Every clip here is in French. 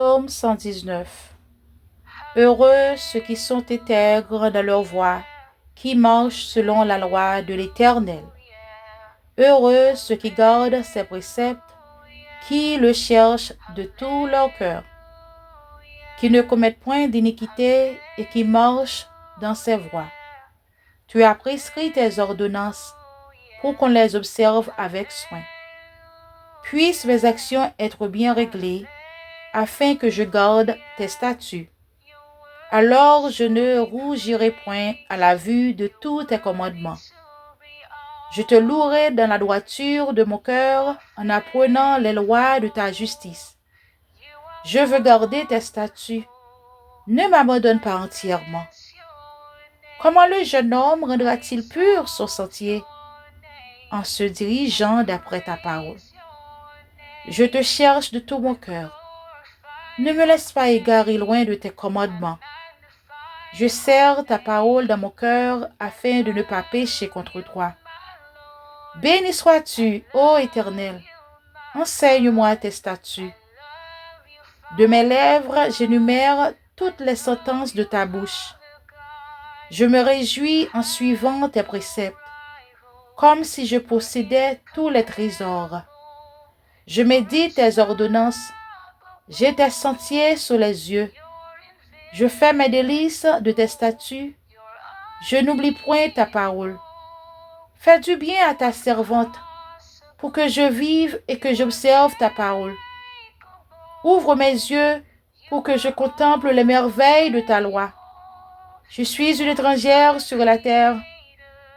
Psaume 119. Heureux ceux qui sont intègres dans leur voie, qui marchent selon la loi de l'Éternel. Heureux ceux qui gardent ses préceptes, qui le cherchent de tout leur cœur, qui ne commettent point d'iniquité et qui marchent dans ses voies. Tu as prescrit tes ordonnances pour qu'on les observe avec soin. Puissent mes actions être bien réglées, afin que je garde tes statuts. Alors je ne rougirai point à la vue de tous tes commandements. Je te louerai dans la droiture de mon cœur en apprenant les lois de ta justice. Je veux garder tes statuts. Ne m'abandonne pas entièrement. Comment le jeune homme rendra-t-il pur son sentier? En se dirigeant d'après ta parole. Je te cherche de tout mon cœur. Ne me laisse pas égarer loin de tes commandements. Je serre ta parole dans mon cœur afin de ne pas pécher contre toi. Béni sois-tu, ô Éternel. Enseigne-moi tes statuts. De mes lèvres, j'énumère toutes les sentences de ta bouche. Je me réjouis en suivant tes préceptes, comme si je possédais tous les trésors. Je médite tes ordonnances. J'ai tes sentiers sous les yeux. Je fais mes délices de tes statuts. Je n'oublie point ta parole. Fais du bien à ta servante, pour que je vive et que j'observe ta parole. Ouvre mes yeux pour que je contemple les merveilles de ta loi. Je suis une étrangère sur la terre.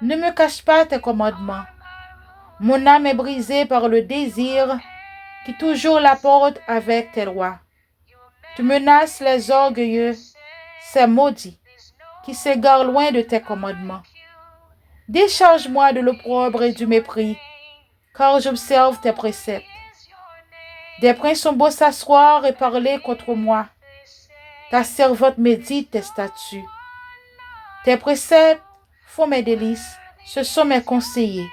Ne me cache pas tes commandements. Mon âme est brisée par le désir qui toujours la porte avec tes lois. Tu menaces les orgueilleux, ces maudits, qui s'égarent loin de tes commandements. Décharge-moi de l'opprobre et du mépris, car j'observe tes préceptes. Des princes ont beau s'asseoir et parler contre moi. Ta servante médite tes statuts. Tes préceptes font mes délices, ce sont mes conseillers.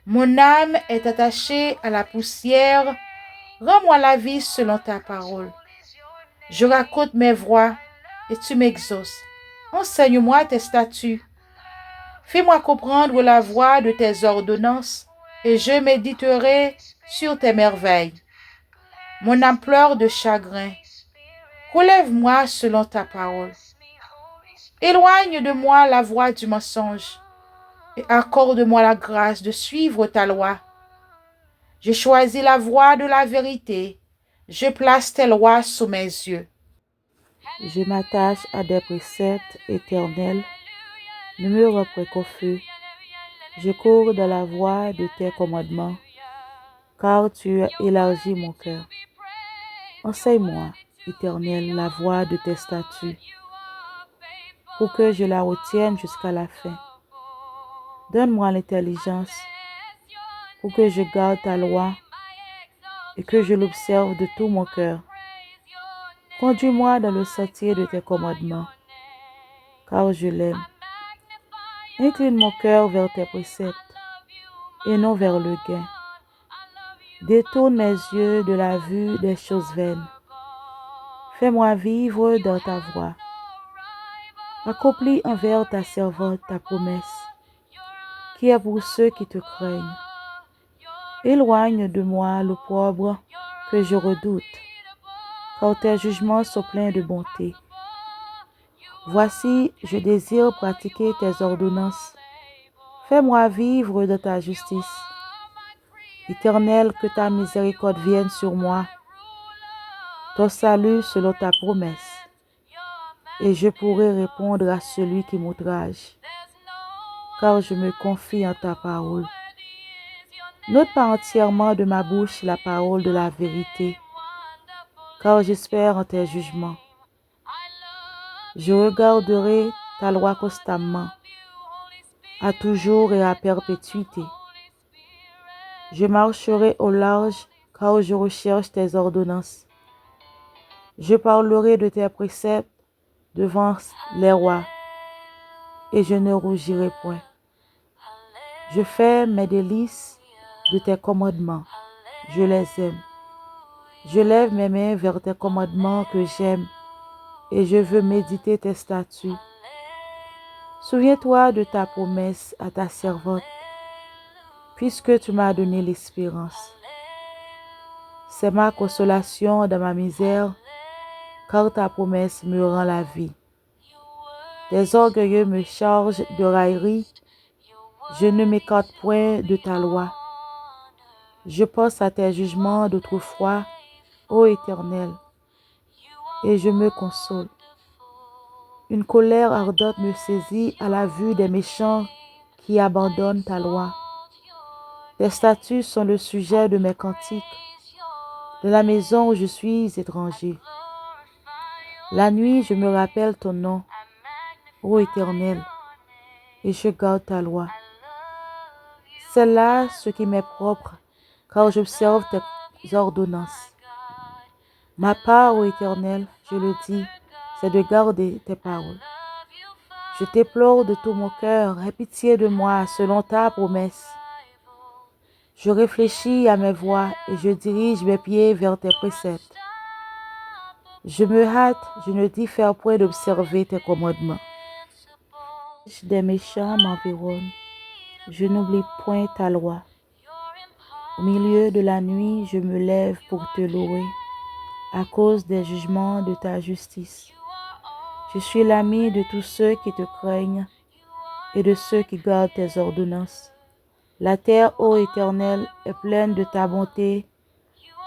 Mon âme est attachée à la poussière. Rends-moi la vie selon ta parole. Je raconte mes voies et tu m'exauces. Enseigne-moi tes statuts. Fais-moi comprendre la voie de tes ordonnances et je méditerai sur tes merveilles. Mon âme pleure de chagrin. Relève-moi selon ta parole. Éloigne de moi la voie du mensonge et accorde-moi la grâce de suivre ta loi. Je choisis la voie de la vérité. Je place tes lois sous mes yeux. Je m'attache à des préceptes éternels. Ne me reprends qu'au feu. Je cours dans la voie de tes commandements, car tu as élargi mon cœur. Enseigne-moi, Éternel, la voie de tes statuts, pour que je la retienne jusqu'à la fin. Donne-moi l'intelligence, pour que je garde ta loi et que je l'observe de tout mon cœur. Conduis-moi dans le sentier de tes commandements, car je l'aime. Incline mon cœur vers tes préceptes et non vers le gain. Détourne mes yeux de la vue des choses vaines. Fais-moi vivre dans ta voie. Accomplis envers ta servante ta promesse, qui est pour ceux qui te craignent. Éloigne de moi l'opprobre que je redoute, car tes jugements sont pleins de bonté. Voici, je désire pratiquer tes ordonnances. Fais-moi vivre de ta justice. Éternel, que ta miséricorde vienne sur moi, ton salut selon ta promesse, et je pourrai répondre à celui qui m'outrage, car je me confie en ta parole. N'ôte pas entièrement de ma bouche la parole de la vérité, car j'espère en tes jugements. Je regarderai ta loi constamment, à toujours et à perpétuité. Je marcherai au large, car je recherche tes ordonnances. Je parlerai de tes préceptes devant les rois, et je ne rougirai point. Je fais mes délices de tes commandements, je les aime. Je lève mes mains vers tes commandements que j'aime et je veux méditer tes statuts. Souviens-toi de ta promesse à ta servante, puisque tu m'as donné l'espérance. C'est ma consolation dans ma misère, car ta promesse me rend la vie. Tes orgueilleux me chargent de raillerie, je ne m'écarte point de ta loi. Je pense à tes jugements d'autrefois, ô Éternel, et je me console. Une colère ardente me saisit à la vue des méchants qui abandonnent ta loi. Tes statuts sont le sujet de mes cantiques, de la maison où je suis étranger. La nuit, je me rappelle ton nom, ô Éternel, et je garde ta loi. C'est là ce qui m'est propre, car j'observe tes ordonnances. Ma part, ô Éternel, je le dis, c'est de garder tes paroles. Je t'implore de tout mon cœur, aie pitié de moi selon ta promesse. Je réfléchis à mes voies et je dirige mes pieds vers tes préceptes. Je me hâte, je ne diffère point d'observer tes commandements. Des méchants m'environnent, je n'oublie point ta loi. Au milieu de la nuit, je me lève pour te louer, à cause des jugements de ta justice. Je suis l'ami de tous ceux qui te craignent et de ceux qui gardent tes ordonnances. La terre, ô Éternel, est pleine de ta bonté.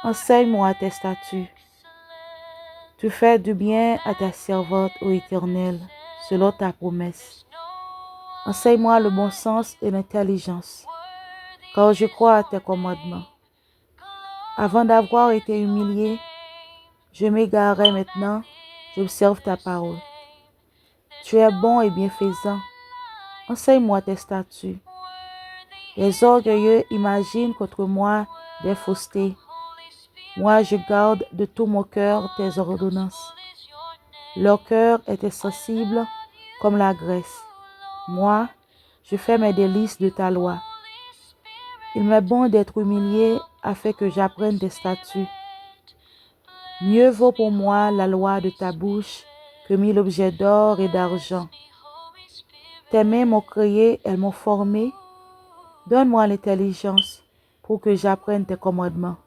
Enseigne-moi tes statuts. Tu fais du bien à ta servante, ô Éternel, selon ta promesse. Enseigne-moi le bon sens et l'intelligence, car je crois à tes commandements. Avant d'avoir été humilié, je m'égarais maintenant, j'observe ta parole. Tu es bon et bienfaisant. Enseigne-moi tes statuts. Les orgueilleux imaginent contre moi des faussetés. Moi, je garde de tout mon cœur tes ordonnances. Leur cœur est insensible comme la graisse. Moi, je fais mes délices de ta loi. Il m'est bon d'être humilié afin que j'apprenne tes statuts. Mieux vaut pour moi la loi de ta bouche que 1000 objets d'or et d'argent. Tes mains m'ont créé, elles m'ont formé. Donne-moi l'intelligence pour que j'apprenne tes commandements.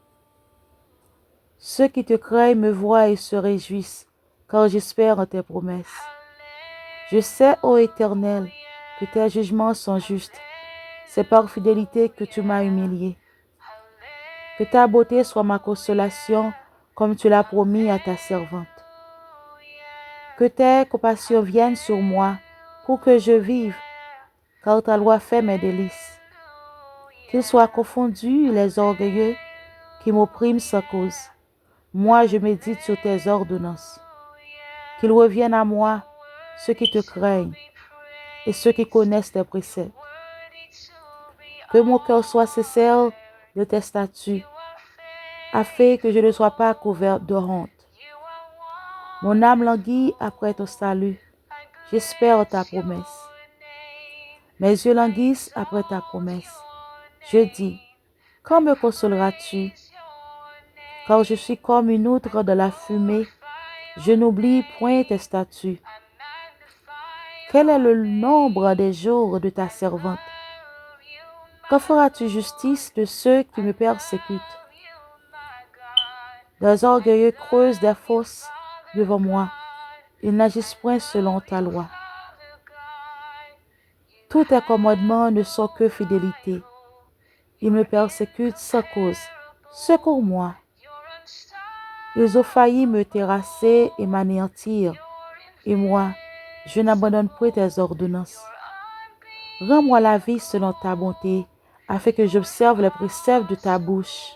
Ceux qui te craignent me voient et se réjouissent, car j'espère en tes promesses. Je sais, ô Éternel, que tes jugements sont justes. C'est par fidélité que tu m'as humilié. Que ta beauté soit ma consolation, comme tu l'as promis à ta servante. Que tes compassions viennent sur moi, pour que je vive, car ta loi fait mes délices. Qu'ils soient confondus les orgueilleux qui m'oppriment sans cause. Moi, je médite sur tes ordonnances. Qu'ils reviennent à moi, ceux qui te craignent et ceux qui connaissent tes préceptes. Que mon cœur soit sincère de tes statuts, afin que je ne sois pas couvert de honte. Mon âme languit après ton salut. J'espère ta promesse. Mes yeux languissent après ta promesse. Je dis, quand me consoleras-tu? Car je suis comme une outre de la fumée. Je n'oublie point tes statuts. Quel est le nombre des jours de ta servante? Quand feras-tu justice de ceux qui me persécutent? Les orgueilleux creusent des fosses devant moi. Ils n'agissent point selon ta loi. Tous tes commandements ne sont que fidélité. Ils me persécutent sans cause. Secours-moi. Ils ont failli me terrasser et m'anéantir. Et moi, je n'abandonne point tes ordonnances. Rends-moi la vie selon ta bonté, afin que j'observe les préceptes de ta bouche.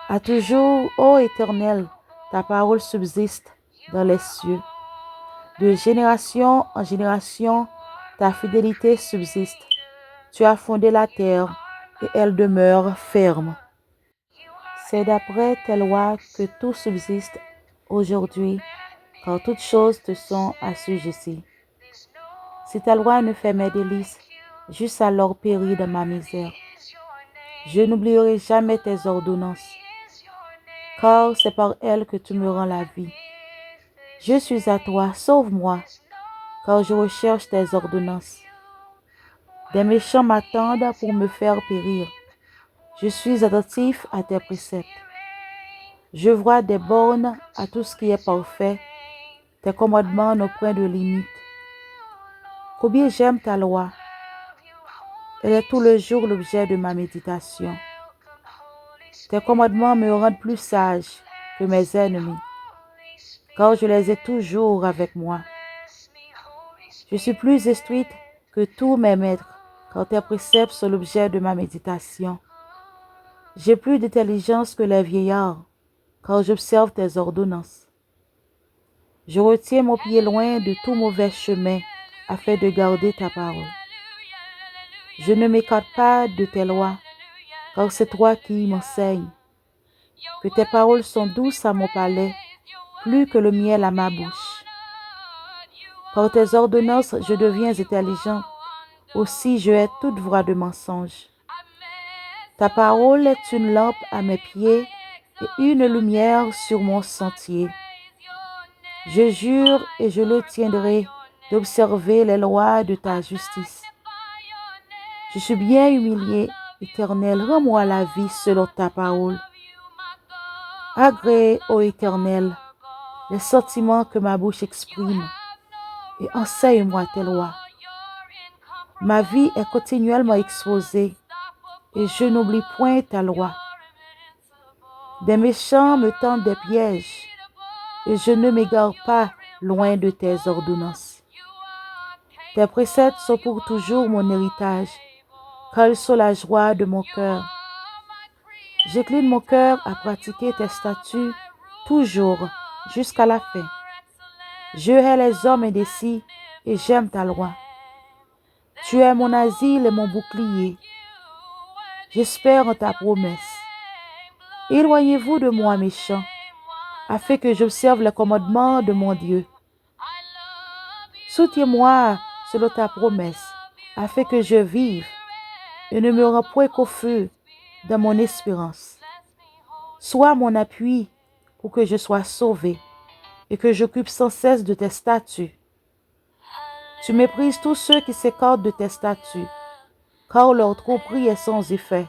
À toujours, ô Éternel, ta parole subsiste dans les cieux. De génération en génération, ta fidélité subsiste. Tu as fondé la terre et elle demeure ferme. C'est d'après tes lois que tout subsiste aujourd'hui, car toutes choses te sont assujetties. Si ta loi ne fait mes délices, j'eusse alors péri dans ma misère. Je n'oublierai jamais tes ordonnances, car c'est par elles que tu me rends la vie. Je suis à toi, sauve-moi, car je recherche tes ordonnances. Des méchants m'attendent pour me faire périr. Je suis attentif à tes préceptes. Je vois des bornes à tout ce qui est parfait. Tes commandements n'ont point de limite. Combien j'aime ta loi. Elle est tout le jour l'objet de ma méditation. Tes commandements me rendent plus sage que mes ennemis, car je les ai toujours avec moi. Je suis plus instruite que tous mes maîtres, car tes préceptes sont l'objet de ma méditation. J'ai plus d'intelligence que les vieillards, car j'observe tes ordonnances. Je retiens mon pied loin de tout mauvais chemin, afin de garder ta parole. Je ne m'écarte pas de tes lois, car c'est toi qui m'enseignes. Que tes paroles sont douces à mon palais, plus que le miel à ma bouche. Par tes ordonnances, je deviens intelligent, aussi je hais toute voix de mensonge. Ta parole est une lampe à mes pieds et une lumière sur mon sentier. Je jure et je le tiendrai d'observer les lois de ta justice. Je suis bien humilié, Éternel, rends-moi la vie selon ta parole. Agrée, ô Éternel, les sentiments que ma bouche exprime et enseigne-moi tes lois. Ma vie est continuellement exposée et je n'oublie point ta loi. Des méchants me tendent des pièges et je ne m'égare pas loin de tes ordonnances. Tes préceptes sont pour toujours mon héritage, car ils sont la joie de mon cœur. J'incline mon cœur à pratiquer tes statuts toujours jusqu'à la fin. Je hais les hommes indécis et j'aime ta loi. Tu es mon asile et mon bouclier. J'espère en ta promesse. Éloignez-vous de moi, méchants, afin que j'observe les commandements de mon Dieu. Soutiens-moi selon ta promesse, afin que je vive et ne me rends point qu'au feu dans mon espérance. Sois mon appui pour que je sois sauvé et que j'occupe sans cesse de tes statuts. Tu méprises tous ceux qui s'écartent de tes statuts, car leur tromperie est sans effet.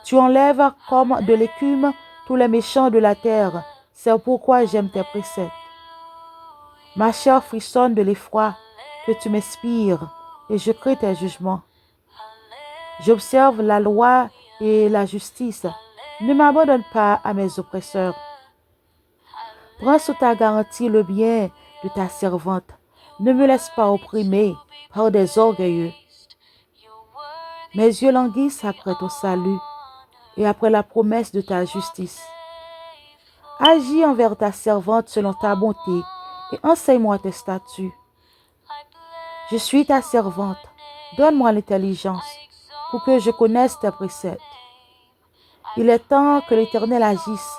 Tu enlèves comme de l'écume tous les méchants de la terre, c'est pourquoi j'aime tes préceptes. Ma chair frissonne de l'effroi que tu m'inspires et je crains tes jugements. J'observe la loi et la justice. Ne m'abandonne pas à mes oppresseurs. Prends sous ta garantie le bien de ta servante. Ne me laisse pas opprimer par des orgueilleux. Mes yeux languissent après ton salut et après la promesse de ta justice. Agis envers ta servante selon ta bonté et enseigne-moi tes statuts. Je suis ta servante. Donne-moi l'intelligence pour que je connaisse tes préceptes. Il est temps que l'Éternel agisse.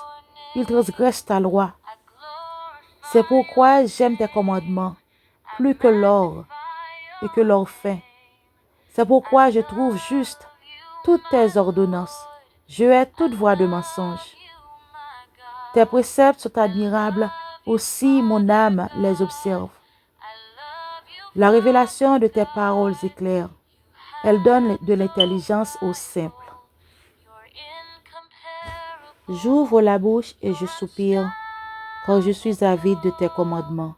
Il transgresse ta loi. C'est pourquoi j'aime tes commandements plus que l'or et que l'or fin. C'est pourquoi je trouve juste toutes tes ordonnances. Je hais toute voie de mensonge. Tes préceptes sont admirables, aussi mon âme les observe. La révélation de tes paroles est claire. Elle donne de l'intelligence aux simples. J'ouvre la bouche et je soupire, car je suis avide de tes commandements.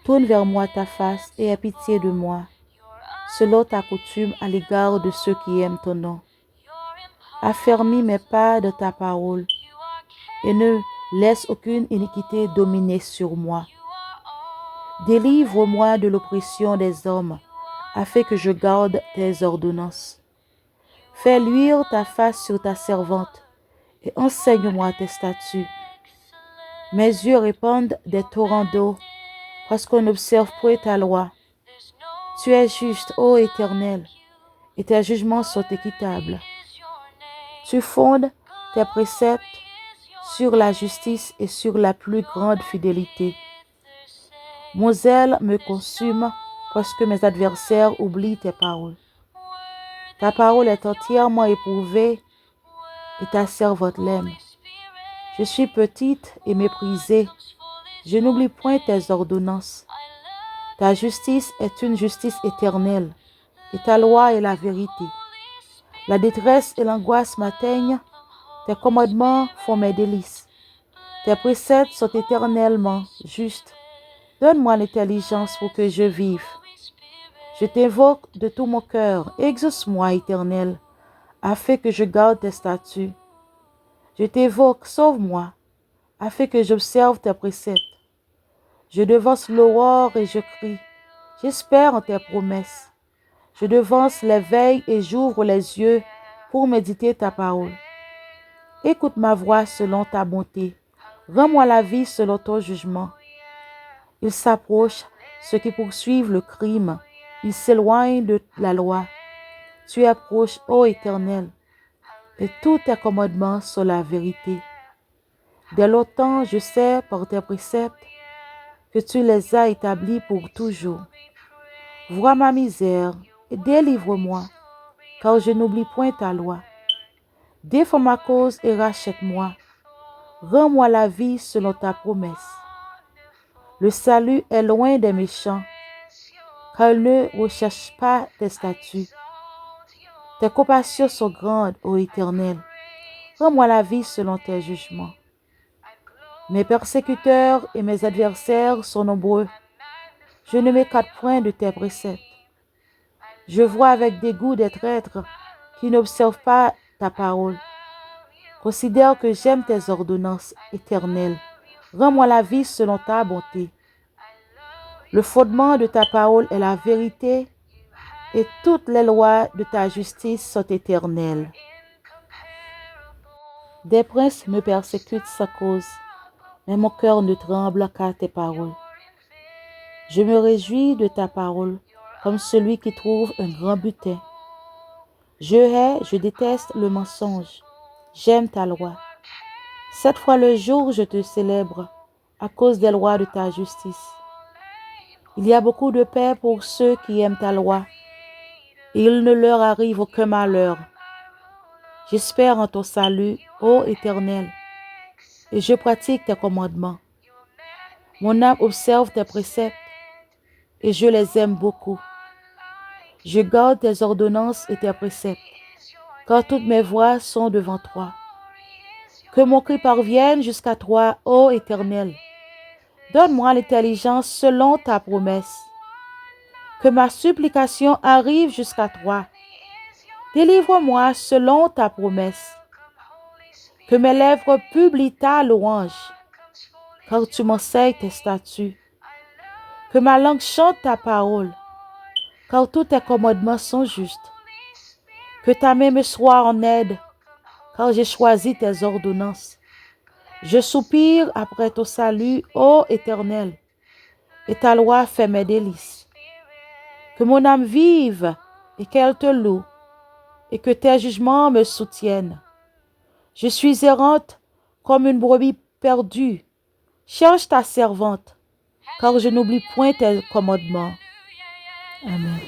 Tourne vers moi ta face et aie pitié de moi, selon ta coutume à l'égard de ceux qui aiment ton nom. Affermis mes pas de ta parole et ne laisse aucune iniquité dominer sur moi. Délivre-moi de l'oppression des hommes, afin que je garde tes ordonnances. Fais luire ta face sur ta servante et enseigne-moi tes statuts. Mes yeux répandent des torrents d'eau, parce qu'on n'observe point ta loi. Tu es juste, ô Éternel, et tes jugements sont équitables. Tu fondes tes préceptes sur la justice et sur la plus grande fidélité. Mon zèle me consume parce que mes adversaires oublient tes paroles. Ta parole est entièrement éprouvée et ta servante l'aime. Je suis petite et méprisée. Je n'oublie point tes ordonnances. Ta justice est une justice éternelle, et ta loi est la vérité. La détresse et l'angoisse m'atteignent, tes commandements font mes délices. Tes préceptes sont éternellement justes. Donne-moi l'intelligence pour que je vive. Je t'invoque de tout mon cœur, exauce-moi, Éternel, afin que je garde tes statuts. Je t'évoque, sauve-moi, afin que j'observe tes préceptes. Je devance l'aurore et je crie. J'espère en tes promesses. Je devance les veilles et j'ouvre les yeux pour méditer ta parole. Écoute ma voix selon ta bonté. Rends-moi la vie selon ton jugement. Ils s'approchent, ceux qui poursuivent le crime. Ils s'éloignent de la loi. Tu approches, ô Éternel, et tous tes commandements sont la vérité. Dès longtemps, je sais par tes préceptes que tu les as établis pour toujours. Vois ma misère et délivre-moi, car je n'oublie point ta loi. Défends ma cause et rachète-moi. Rends-moi la vie selon ta promesse. Le salut est loin des méchants, car ils ne recherchent pas tes statuts. Tes compassions sont grandes, ô Éternel. Rends-moi la vie selon tes jugements. Mes persécuteurs et mes adversaires sont nombreux. Je ne m'écarte point de tes préceptes. Je vois avec dégoût des traîtres qui n'observent pas ta parole. Considère que j'aime tes ordonnances éternelles. Rends-moi la vie selon ta bonté. Le fondement de ta parole est la vérité et toutes les lois de ta justice sont éternelles. Des princes me persécutent sans cause, mais mon cœur ne tremble qu'à tes paroles. Je me réjouis de ta parole comme celui qui trouve un grand butin. Je déteste le mensonge. J'aime ta loi. 7 fois le jour, je te célèbre à cause des lois de ta justice. Il y a beaucoup de paix pour ceux qui aiment ta loi, et il ne leur arrive aucun malheur. J'espère en ton salut, ô Éternel, et je pratique tes commandements. Mon âme observe tes préceptes, et je les aime beaucoup. Je garde tes ordonnances et tes préceptes, car toutes mes voies sont devant toi. Que mon cri parvienne jusqu'à toi, ô Éternel. Donne-moi l'intelligence selon ta promesse. Que ma supplication arrive jusqu'à toi. Délivre-moi selon ta promesse. Que mes lèvres publient ta louange, car tu m'enseignes tes statuts. Que ma langue chante ta parole, car tous tes commandements sont justes. Que ta main me soit en aide, car j'ai choisi tes ordonnances. Je soupire après ton salut, ô Éternel, et ta loi fait mes délices. Que mon âme vive et qu'elle te loue, et que tes jugements me soutiennent. Je suis errante comme une brebis perdue. Cherche ta servante, car je n'oublie point tes commandements. Amen.